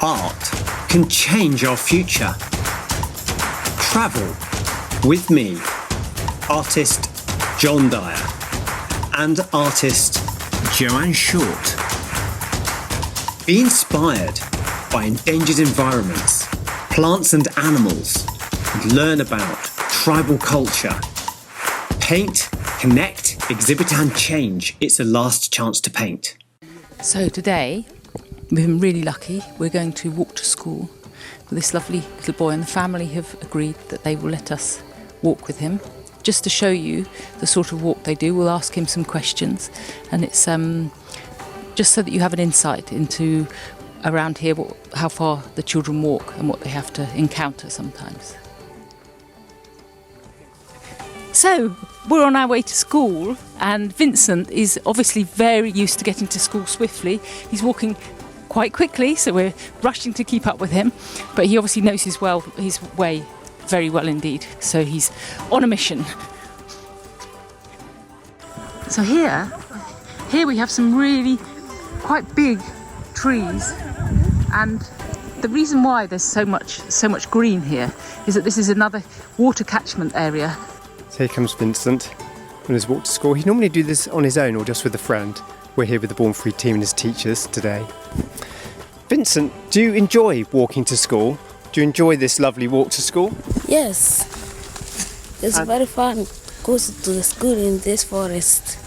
Art can change our future. Travel with me, artist John Dyer and artist Joanne Short. Be inspired by endangered environments, plants and animals, and learn about tribal culture. Paint, connect, exhibit and change. It's a last chance to paint. So today, we've been really lucky. We're going to walk to school with this lovely little boy, and the family have agreed that they will let us walk with him. Just to show you the sort of walk they do, we'll ask him some questions, and it's just so that you have an insight into around here how far the children walk and what they have to encounter sometimes. So we're on our way to school, and Vincent is obviously very used to getting to school swiftly. He's walking quite quickly, so we're rushing to keep up with him, but he obviously knows his way very well indeed, so he's on a mission. So here we have some really quite big trees, and the reason why there's so much green here is that this is another water catchment area. So here comes Vincent on his walk to school. He'd normally do this on his own or just with a friend. We're here with the Born Free team and his teachers today. Vincent, do you enjoy walking to school? Do you enjoy this lovely walk to school? Yes, it's very fun. Goes to the school in this forest.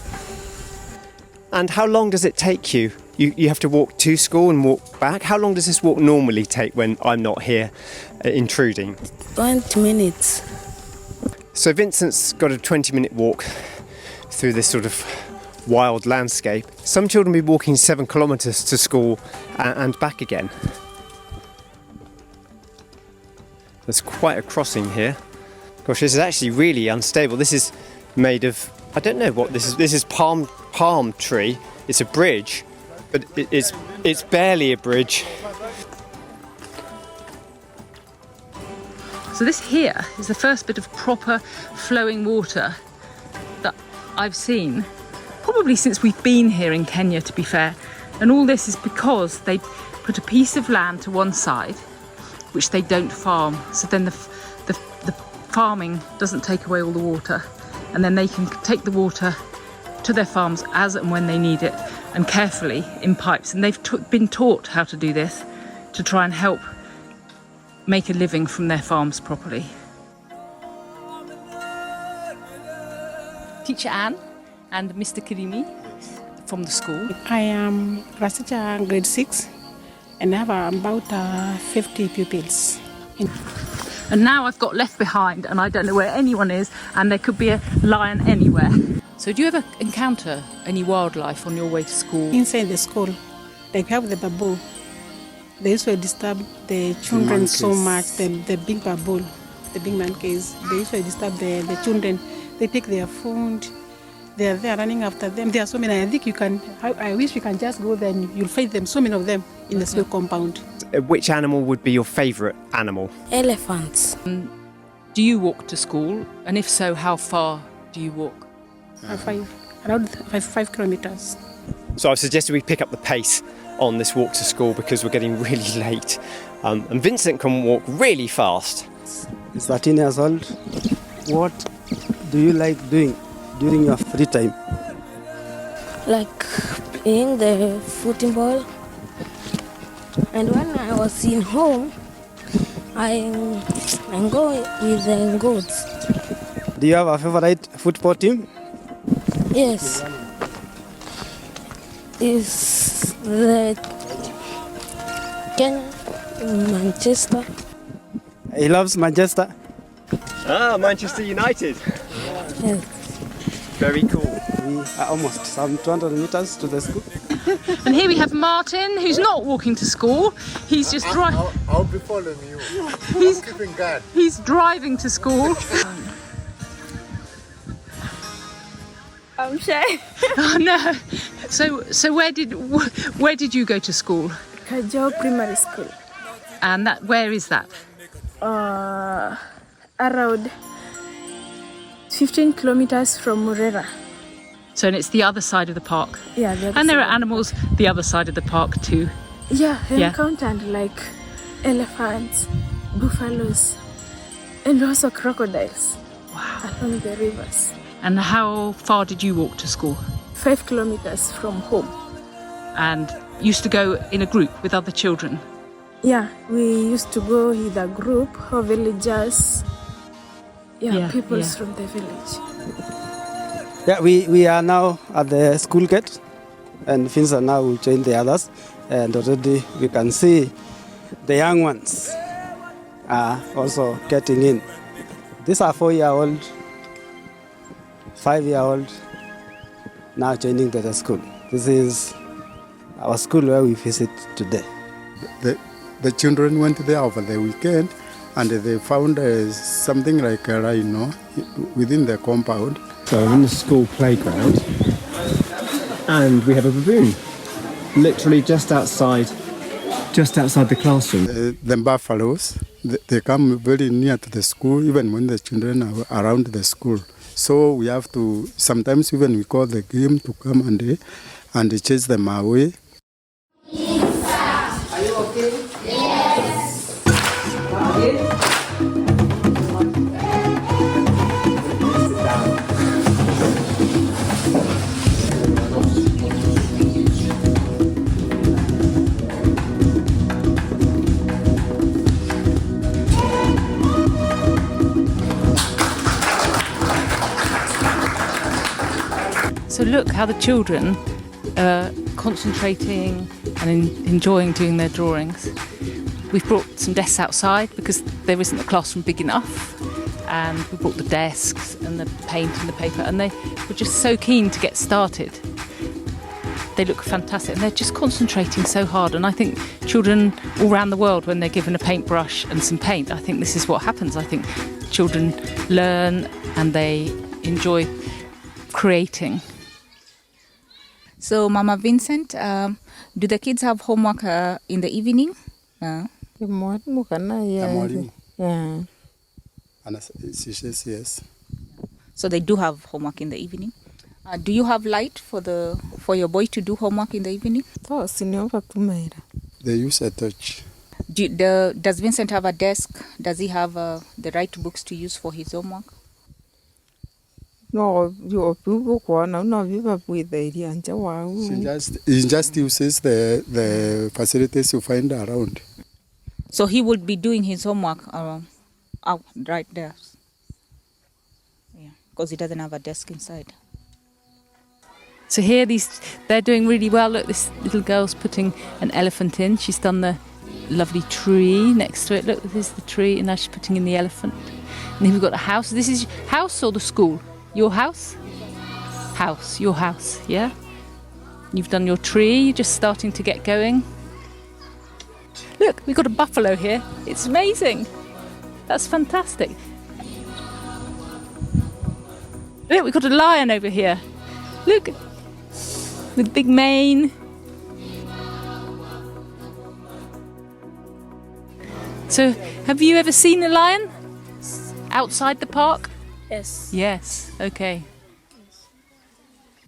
And how long does it take you? You have to walk to school and walk back. How long does this walk normally take when I'm not here intruding? 20 minutes. So Vincent's got a 20-minute walk through this sort of wild landscape. Some children will be walking 7 kilometres to school and back again. There's quite a crossing here. Gosh, this is actually really unstable. This is made of, I don't know what this is. This is palm tree. It's a bridge, but it's barely a bridge. So this here is the first bit of proper flowing water that I've seen, probably since we've been here in Kenya, to be fair. And all this is because they put a piece of land to one side, which they don't farm. So then the farming doesn't take away all the water, and then they can take the water to their farms as and when they need it, and carefully in pipes. And they've been taught how to do this to try and help make a living from their farms properly. Teacher Anne and Mr. Kirimi from the school. I am Rasija, grade 6, and I have about 50 pupils. And now I've got left behind and I don't know where anyone is, and there could be a lion anywhere. So do you ever encounter any wildlife on your way to school? Inside the school, they have the baboon. They usually disturb the children so much, the big baboon, the big monkeys. They usually disturb the children. They take their food. They are there running after them. There are so many. I think I wish you can just go there and you'll find them, so many of them in the school compound. Which animal would be your favourite animal? Elephants. Do you walk to school? And if so, how far do you walk? Around 5 kilometers. So I've suggested we pick up the pace on this walk to school because we're getting really late. And Vincent can walk really fast. He's 13 years old. What do you like doing during your free time? Like playing the football. And when I was in home, I go with the goats. Do you have a favorite football team? Yes. It's the Kenya, Manchester. He loves Manchester. Ah, Manchester United. Yes. Very cool. We are almost some 200 meters to the school. And here we have Martin, who's not walking to school. He's just driving. I'll be following you. He's keeping guard. He's driving to school. I'm shy. Oh no! So where did you go to school? Kajao Primary School. And where is that? Around 15 kilometers from Murera. So it's the other side of the park. Yeah, the other And there side. are animals the other side of the park too. Yeah, I Yeah. encountered like elephants, buffaloes, and also crocodiles along the rivers. And how far did you walk to school? 5 kilometers from home. And used to go in a group with other children? Yeah, we used to go with a group of villagers. Yeah, People yeah. from the village. Yeah, we are now at the school gate, and Vincent now will join the others. And already we can see the young ones are also getting in. These are 4-year-old, 5-year-old now joining the school. This is our school where we visit today. The children went there over the weekend and they found something like a rhino within the compound. So I'm in the school playground, and we have a baboon, literally just outside the classroom. The buffaloes, they come very near to the school even when the children are around the school. So we have to, sometimes even we call the game to come and chase them away. So look how the children are concentrating and enjoying doing their drawings. We've brought some desks outside because there isn't a classroom big enough, and we brought the desks and the paint and the paper, and they were just so keen to get started. They look fantastic and they're just concentrating so hard, and I think children all around the world, when they're given a paintbrush and some paint, I think this is what happens. I think children learn and they enjoy creating. So, Mama Vincent, do the kids have homework in the evening? The mwalimu. Yeah. And she says yes. So they do have homework in the evening. Do you have light for your boy to do homework in the evening? They use a torch. Does Vincent have a desk? Does he have the right books to use for his homework? He just uses the facilities you find around. So he would be doing his homework out right there. Yeah, because he doesn't have a desk inside. So here they're doing really well. Look, this little girl's putting an elephant in. She's done the lovely tree next to it. Look, this is the tree, and now she's putting in the elephant. And then we've got a house. This is house or the school? Your house? House, your house, yeah? You've done your tree, you're just starting to get going. Look, we've got a buffalo here. It's amazing. That's fantastic. Look, we've got a lion over here. Look, with big mane. So, have you ever seen a lion outside the park? Yes. Yes, okay.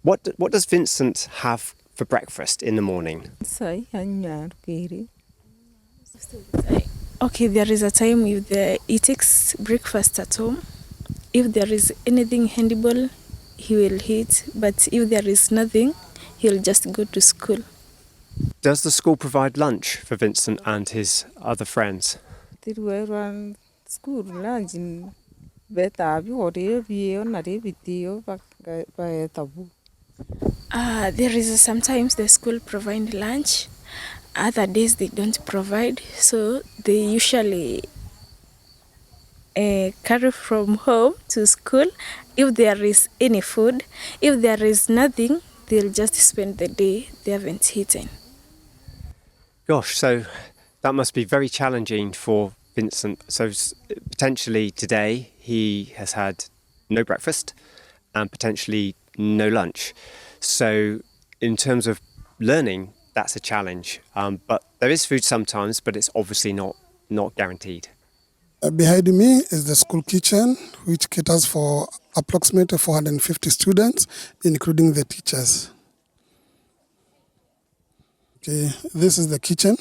What does Vincent have for breakfast in the morning? Okay, there is a time he takes breakfast at home. If there is anything edible, he will eat. But if there is nothing, he'll just go to school. Does the school provide lunch for Vincent and his other friends? There is sometimes the school provide lunch. Other days they don't provide, so they usually carry from home to school. If there is any food, if there is nothing, they'll just spend the day they haven't eaten. Gosh, so that must be very challenging for Vincent. So potentially today he has had no breakfast and potentially no lunch. So in terms of learning, that's a challenge. But there is food sometimes, but it's obviously not guaranteed. Behind me is the school kitchen, which caters for approximately 450 students, including the teachers. Okay, this is the kitchen.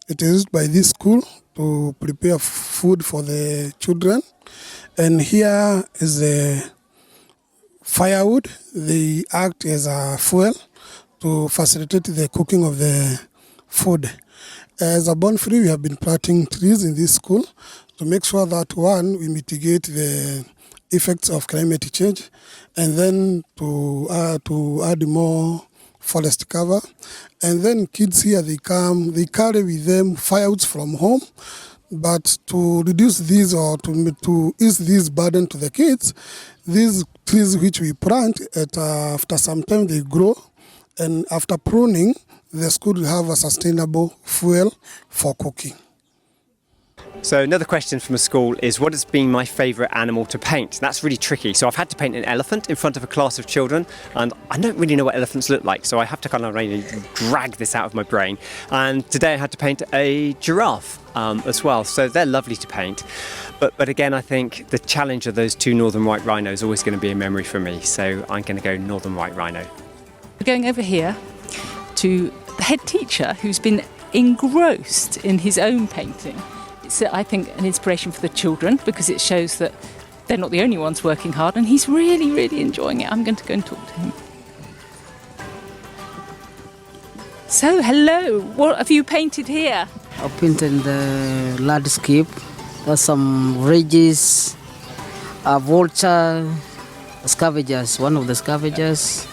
It is used by this school to prepare food for the children. And here is the firewood. They act as a fuel to facilitate the cooking of the food. As a Born Free, we have been planting trees in this school to make sure that, one, we mitigate the effects of climate change, and then to add more forest cover. And then kids here, they carry with them firewoods from home. But to reduce these or to ease this burden to the kids, these trees which we plant, after some time they grow, and after pruning, the school will have a sustainable fuel for cooking. So another question from a school is, what has been my favourite animal to paint? That's really tricky. So I've had to paint an elephant in front of a class of children, and I don't really know what elephants look like, so I have to kind of really drag this out of my brain. And today I had to paint a giraffe as well, so they're lovely to paint. But again, I think the challenge of those two northern white rhinos is always going to be a memory for me, so I'm going to go northern white rhino. We're going over here to the head teacher, who's been engrossed in his own painting. It's, I think, an inspiration for the children because it shows that they're not the only ones working hard, and he's really, really enjoying it. I'm going to go and talk to him. So, hello, what have you painted here? I painted the landscape. There's some ridges, a vulture, scavengers, one of the scavengers,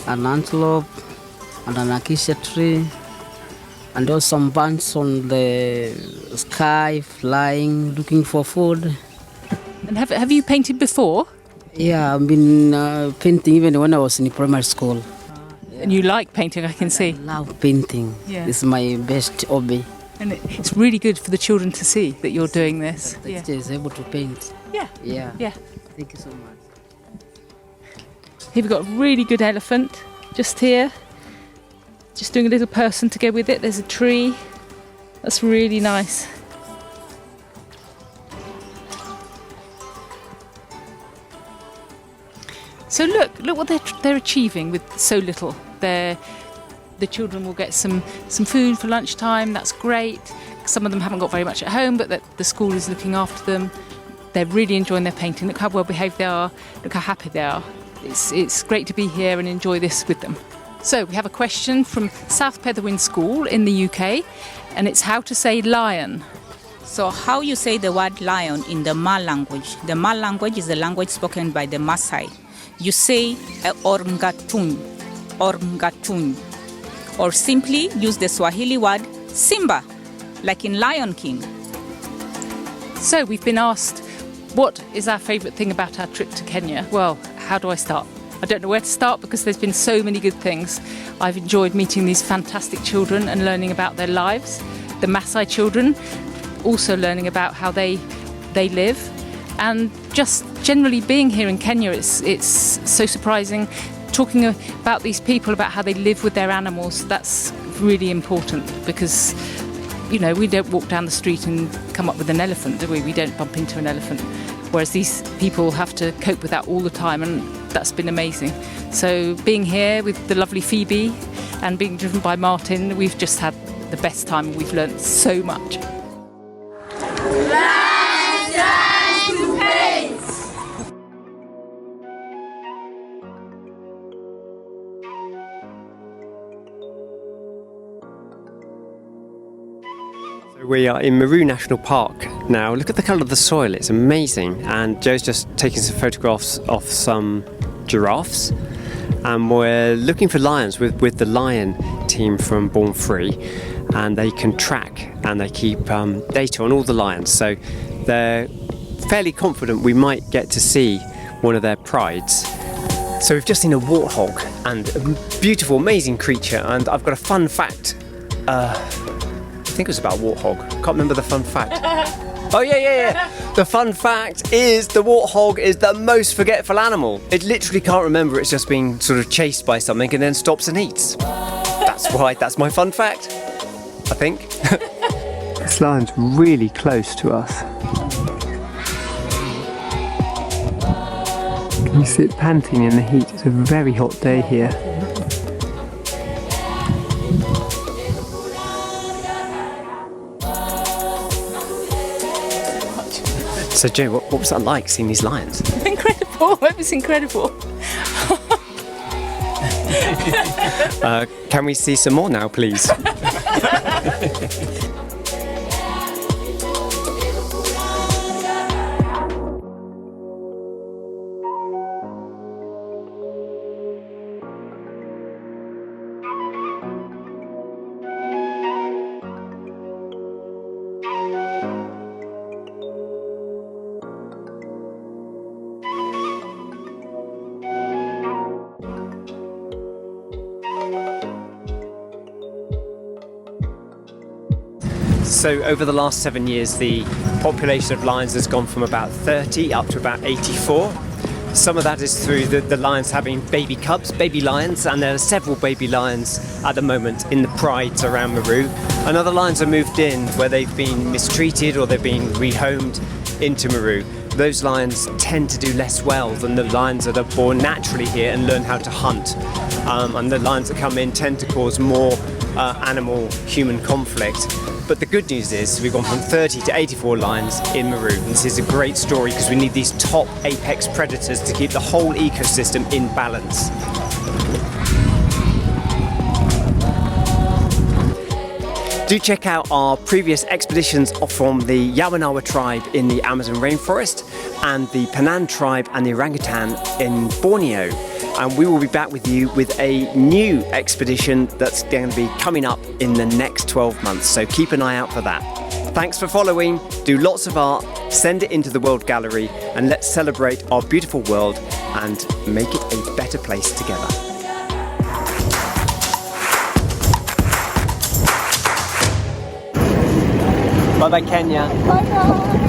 an antelope, and an acacia tree. And there's some bunch on the sky, flying, looking for food. And have you painted before? Yeah, I've been painting even when I was in primary school. And you like painting, I can see. I love painting. Yeah. It's my best hobby. And it's really good for the children to see that you're doing this. The teacher is able to paint. Yeah. Yeah. Yeah. Thank you so much. Here we've got a really good elephant just here. Just doing a little person to go with it. There's a tree. That's really nice. So look what they're achieving with so little. The children will get some food for lunchtime. That's great. Some of them haven't got very much at home, but the school is looking after them. They're really enjoying their painting. Look how well behaved they are. Look how happy they are. It's great to be here and enjoy this with them. So we have a question from South Petherwin School in the UK, and it's how to say lion. So how you say the word lion in the Ma language? The Ma language is the language spoken by the Maasai. You say orngatun, orngatun. Or simply use the Swahili word Simba, like in Lion King. So we've been asked, what is our favourite thing about our trip to Kenya? Well, how do I start? I don't know where to start because there's been so many good things. I've enjoyed meeting these fantastic children and learning about their lives. The Maasai children, also learning about how they live. And just generally being here in Kenya, it's so surprising. Talking about these people, about how they live with their animals, that's really important because, you know, we don't walk down the street and come up with an elephant, do we? We don't bump into an elephant. Whereas these people have to cope with that all the time, and that's been amazing. So being here with the lovely Phoebe and being driven by Martin, we've just had the best time. We've learnt so much. We are in Meru National Park now. Look at the colour of the soil, it's amazing. And Joe's just taking some photographs of some giraffes. And we're looking for lions with the lion team from Born Free. And they can track and they keep data on all the lions. So they're fairly confident we might get to see one of their prides. So we've just seen a warthog, and a beautiful, amazing creature. And I've got a fun fact. I think it was about warthog. Can't remember the fun fact. Oh yeah. The fun fact is the warthog is the most forgetful animal. It literally can't remember it's just being sort of chased by something and then stops and eats. That's my fun fact, I think. This lion's really close to us. Can you see it panting in the heat? It's a very hot day here. So Joe, what was that like, seeing these lions? Incredible, it was incredible. Can we see some more now, please? So over the last 7 years, the population of lions has gone from about 30 up to about 84. Some of that is through the lions having baby cubs, baby lions, and there are several baby lions at the moment in the prides around Meru. And other lions are moved in where they've been mistreated or they've been rehomed into Meru. Those lions tend to do less well than the lions that are born naturally here and learn how to hunt. And the lions that come in tend to cause more animal-human conflict. But the good news is we've gone from 30 to 84 lions in Meru. And this is a great story because we need these top apex predators to keep the whole ecosystem in balance. Do check out our previous expeditions from the Yawanawa tribe in the Amazon rainforest and the Penan tribe and the orangutan in Borneo. And we will be back with you with a new expedition that's going to be coming up in the next 12 months. So keep an eye out for that. Thanks for following. Do lots of art, send it into the World Gallery, and let's celebrate our beautiful world and make it a better place together. Bye bye, Kenya. Bye bye.